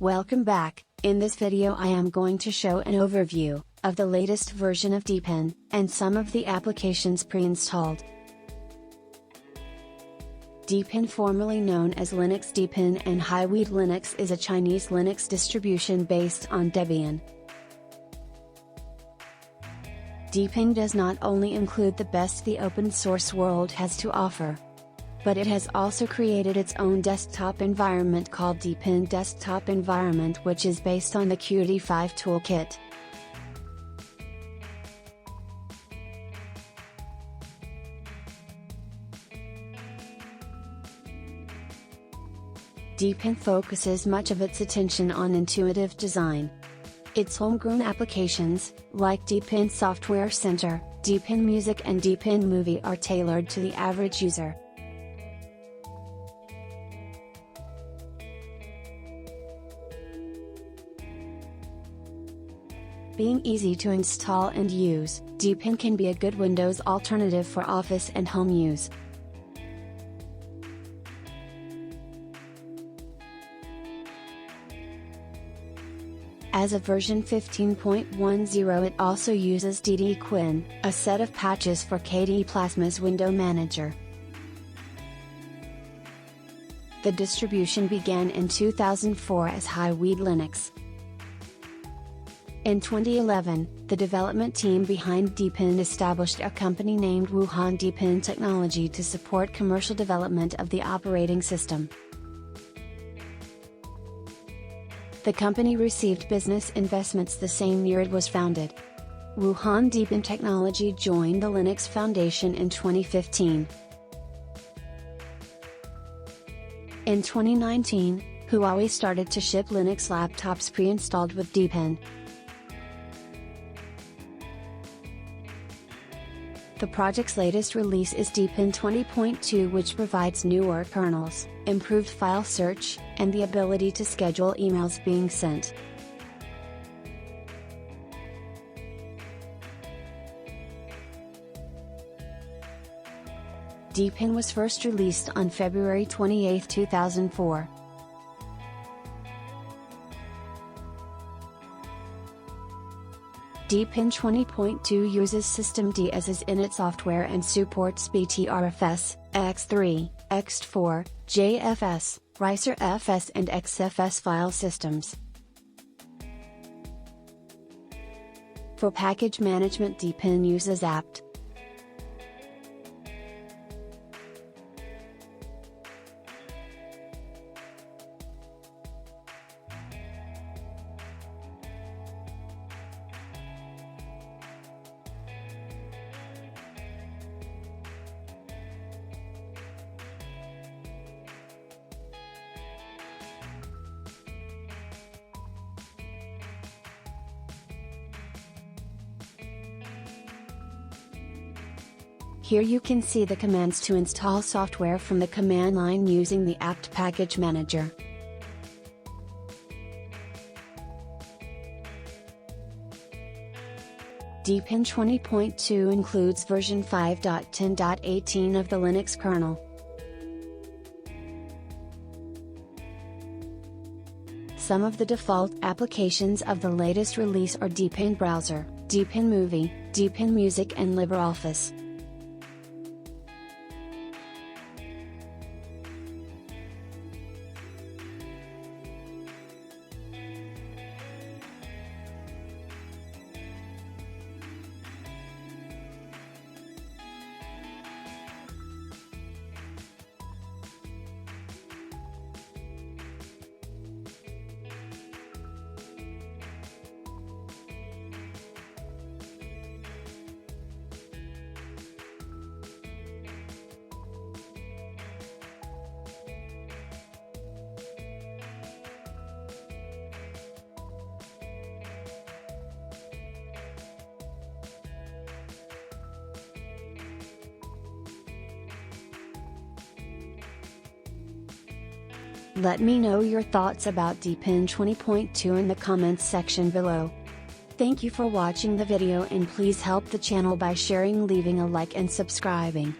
Welcome back. In this video I am going to show an overview of the latest version of Deepin, and some of the applications pre-installed. Deepin, formerly known as Linux Deepin and Hiweed Linux, is a Chinese Linux distribution based on Debian. Deepin does not only include the best the open source world has to offer, but it has also created its own desktop environment called Deepin Desktop Environment, which is based on the Qt5 toolkit. Deepin focuses much of its attention on intuitive design. Its homegrown applications, like Deepin Software Centre, Deepin Music and Deepin Movie, are tailored to the average user. Being easy to install and use, Deepin can be a good Windows alternative for office and home use. As of version 15.10, it also uses DDQuin, a set of patches for KDE Plasma's window manager. The distribution began in 2004 as Hiweed Linux. In 2011, the development team behind Deepin established a company named Wuhan Deepin Technology to support commercial development of the operating system. The company received business investments the same year it was founded. Wuhan Deepin Technology joined the Linux Foundation in 2015. In 2019, Huawei started to ship Linux laptops pre-installed with Deepin. The project's latest release is Deepin 20.2, which provides newer kernels, improved file search, and the ability to schedule emails being sent. Deepin was first released on February 28, 2004. Deepin 20.2 uses systemd as its init software and supports Btrfs, X3, Ext4, JFS, RicerFS and XFS file systems. For package management, Deepin uses apt. Here you can see the commands to install software from the command line using the apt package manager. Deepin 20.2 includes version 5.10.18 of the Linux kernel. Some of the default applications of the latest release are Deepin Browser, Deepin Movie, Deepin Music and LibreOffice. Let me know your thoughts about Deepin 20.2 in the comments section below. Thank you for watching the video, and please help the channel by sharing, leaving a like and subscribing.